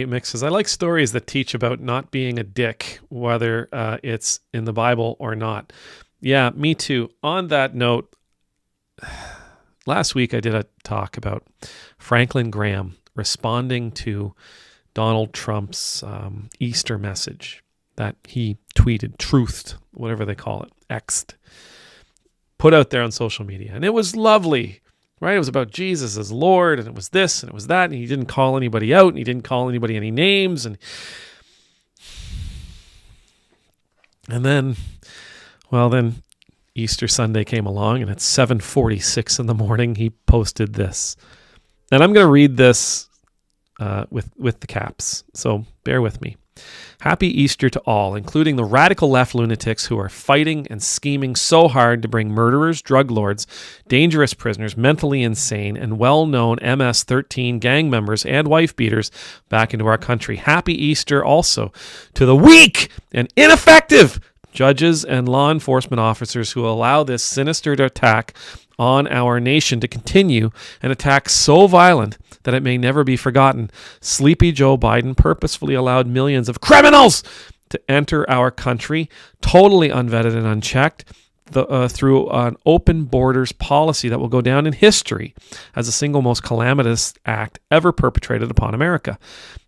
Mix says, I like stories that teach about not being a dick, whether it's in the Bible or not. Yeah, me too. On that note, last week I did a talk about Franklin Graham responding to Donald Trump's Easter message that he tweeted, truthed, whatever they call it, X'd, put out there on social media. And it was lovely, right? It was about Jesus as Lord, and it was this, and it was that, and he didn't call anybody out, and he didn't call anybody any names. And then Easter Sunday came along, and at 7:46 in the morning, he posted this. And I'm going to read this with the caps, so bear with me. Happy Easter to all, including the radical left lunatics who are fighting and scheming so hard to bring murderers, drug lords, dangerous prisoners, mentally insane, and well-known MS-13 gang members and wife-beaters back into our country. Happy Easter also to the weak and ineffective judges and law enforcement officers who allow this sinister attack on our nation to continue, an attack so violent that it may never be forgotten. Sleepy Joe Biden purposefully allowed millions of criminals to enter our country, totally unvetted and unchecked, through an open borders policy that will go down in history as the single most calamitous act ever perpetrated upon America.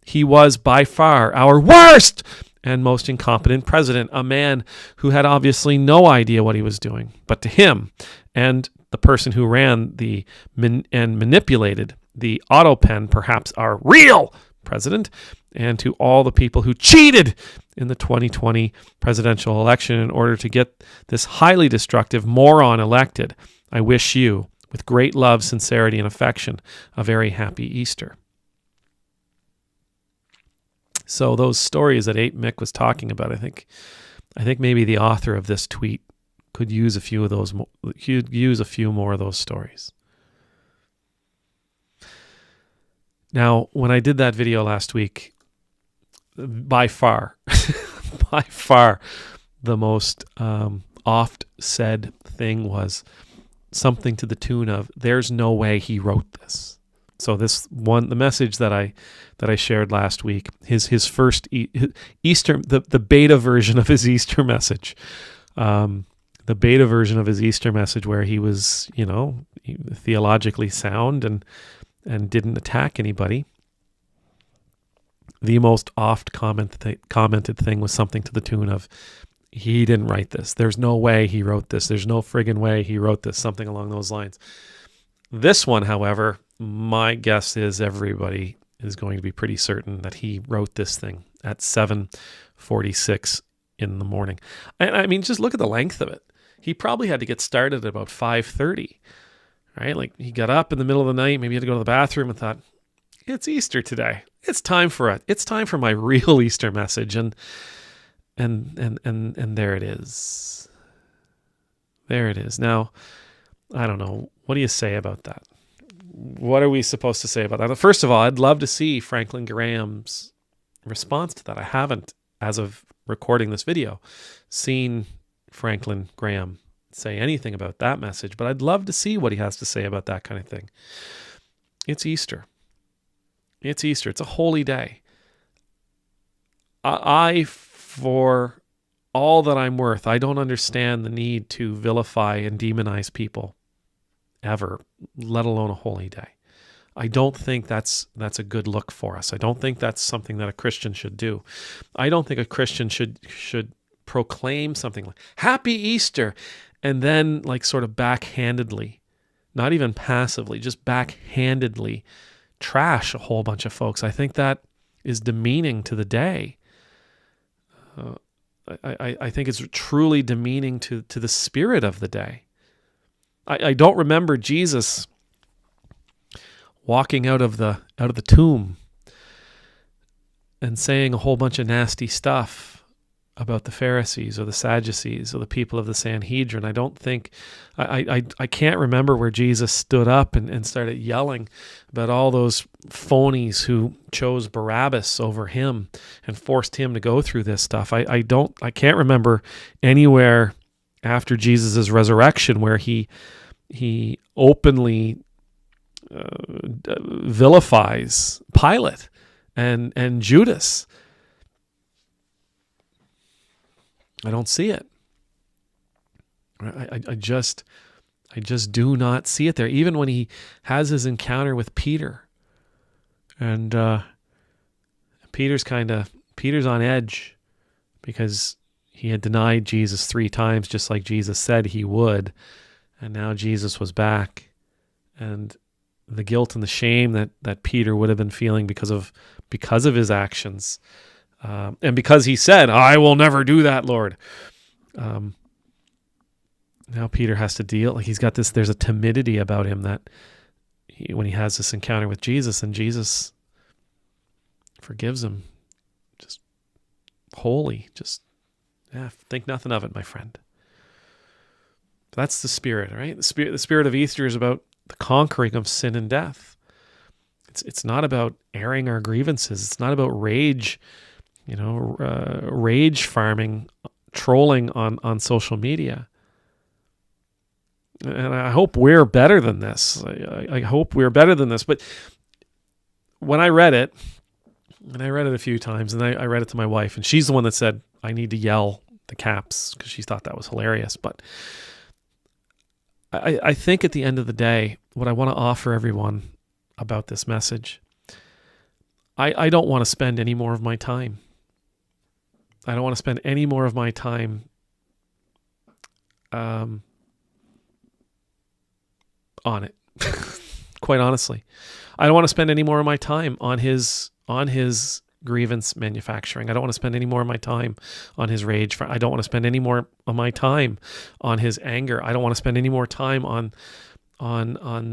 He was by far our worst and most incompetent president, a man who had obviously no idea what he was doing. But to him and the person who ran and manipulated the auto pen, perhaps our real president, and to all the people who cheated in the 2020 presidential election in order to get this highly destructive moron elected, I wish you, with great love, sincerity, and affection, a very happy Easter. So those stories that 8 Mick was talking about, I think maybe the author of this tweet could use a few of those. Could use a few more of those stories. Now, when I did that video last week, by far, the most oft said thing was something to the tune of, "There's no way he wrote this." So this one, the message that I shared last week, his first Easter, the beta version of his Easter message, where he was, theologically sound and didn't attack anybody. The most oft commented thing was something to the tune of, "He didn't write this. There's no way he wrote this. There's no friggin' way he wrote this," something along those lines. This one, however, my guess is everybody is going to be pretty certain that he wrote this thing at 7:46 in the morning. And I mean, just look at the length of it. He probably had to get started at about 5:30, right? Like he got up in the middle of the night, maybe he had to go to the bathroom and thought, it's Easter today. It's time for it. It's time for my real Easter message. And there it is. There it is. Now, I don't know. What do you say about that? What are we supposed to say about that? First of all, I'd love to see Franklin Graham's response to that. I haven't, as of recording this video, seen Franklin Graham say anything about that message, but I'd love to see what he has to say about that kind of thing. It's Easter. It's Easter. It's a holy day. For all that I'm worth, I don't understand the need to vilify and demonize people ever, let alone a holy day. I don't think that's a good look for us. I don't think that's something that a Christian should do. I don't think a Christian should proclaim something like Happy Easter and then like sort of backhandedly, not even passively, just backhandedly trash a whole bunch of folks. I think that is demeaning to the day. I think it's truly demeaning to the spirit of the day. I don't remember Jesus walking out of the tomb and saying a whole bunch of nasty stuff about the Pharisees or the Sadducees or the people of the Sanhedrin. I don't think, I can't remember where Jesus stood up and started yelling about all those phonies who chose Barabbas over him and forced him to go through this stuff. I can't remember anywhere after Jesus' resurrection where he openly vilifies Pilate and Judas. I don't see it. I just do not see it there. Even when he has his encounter with Peter, and Peter's on edge because he had denied Jesus 3 times, just like Jesus said he would, and now Jesus was back, and the guilt and the shame that Peter would have been feeling because of his actions, and because he said, "I will never do that, Lord." Now Peter has to deal. Like, he's got this. There's a timidity about him that when he has this encounter with Jesus, and Jesus forgives him, just holy, just think nothing of it, my friend. That's the Spirit, right? The spirit of Easter is about the conquering of sin and death. It's not about airing our grievances. It's not about rage, rage farming, trolling on social media. And I hope we're better than this. I hope we're better than this. But when I read it, and I read it a few times, and I read it to my wife, and she's the one that said, I need to yell the caps because she thought that was hilarious. But I think at the end of the day, what I want to offer everyone about this message, I don't want to spend any more of my time. I don't want to spend any more of my time on it. Quite honestly, I don't want to spend any more of my time on his grievance manufacturing. I don't want to spend any more of my time on his rage. I don't want to spend any more of my time on his anger. I don't want to spend any more time on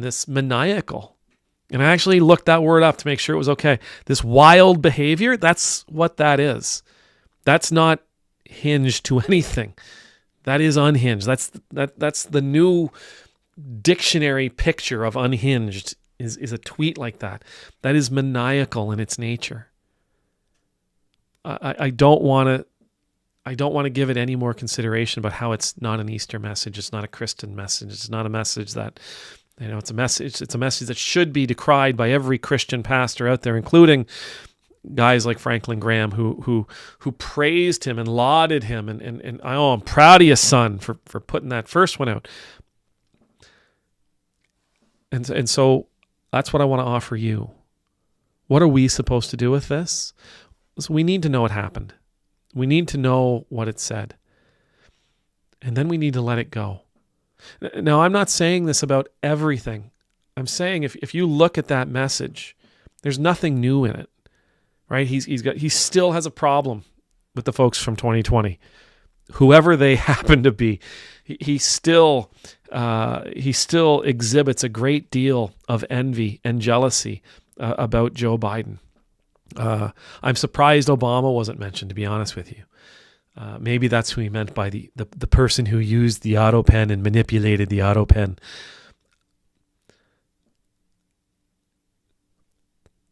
this maniacal. And I actually looked that word up to make sure it was okay. This wild behavior, that's what that is. That's not hinged to anything. That is unhinged. That's the new dictionary picture of unhinged is a tweet like that. That is maniacal in its nature. I don't want to give it any more consideration about how it's not an Easter message. It's not a Christian message. It's not a message that, it's a message that should be decried by every Christian pastor out there, including guys like Franklin Graham who praised him and lauded him and I'm proud of you, son, for putting that first one out. And so that's what I want to offer you. What are we supposed to do with this? So we need to know what happened. We need to know what it said. And then we need to let it go. Now, I'm not saying this about everything. I'm saying if you look at that message, there's nothing new in it, right? He still has a problem with the folks from 2020, whoever they happen to be. He still exhibits a great deal of envy and jealousy about Joe Biden. I'm surprised Obama wasn't mentioned, to be honest with you. Maybe that's who he meant by the person who used the auto pen and manipulated the auto pen.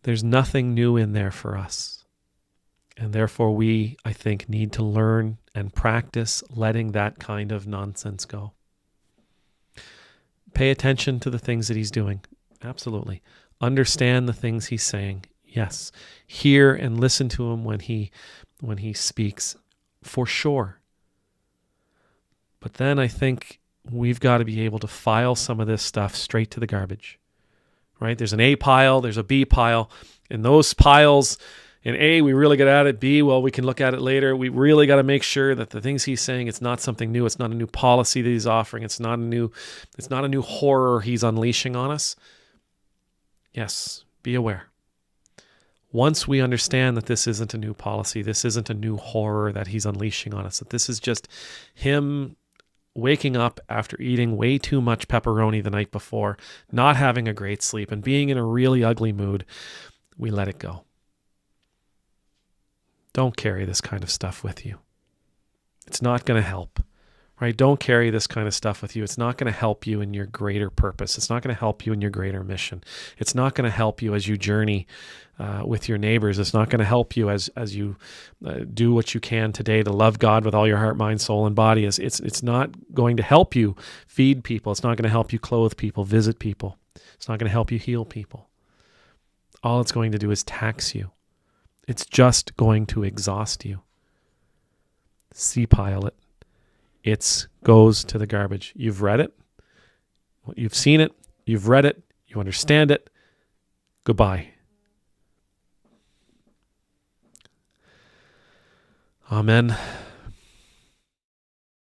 There's nothing new in there for us. And therefore we, I think, need to learn and practice letting that kind of nonsense go. Pay attention to the things that he's doing. Absolutely. Understand the things he's saying. Yes. Hear and listen to him when he speaks, for sure. But then I think we've got to be able to file some of this stuff straight to the garbage, right? There's an A pile, there's a B pile. In those piles, in A, we really get at it. B, well, we can look at it later. We really got to make sure that the things he's saying, it's not something new. It's not a new policy that he's offering. It's not a new horror he's unleashing on us. Yes, be aware. Once we understand that this isn't a new policy, this isn't a new horror that he's unleashing on us, that this is just him waking up after eating way too much pepperoni the night before, not having a great sleep, and being in a really ugly mood, we let it go. Don't carry this kind of stuff with you. It's not going to help, right? Don't carry this kind of stuff with you. It's not going to help you in your greater purpose. It's not going to help you in your greater mission. It's not going to help you as you journey with your neighbors. It's not going to help you as you do what you can today to love God with all your heart, mind, soul, and body. It's not going to help you feed people. It's not going to help you clothe people, visit people. It's not going to help you heal people. All it's going to do is tax you. It's just going to exhaust you. C-pile it. It goes to the garbage. You've read it. You've seen it. You've read it. You understand it. Goodbye. Amen.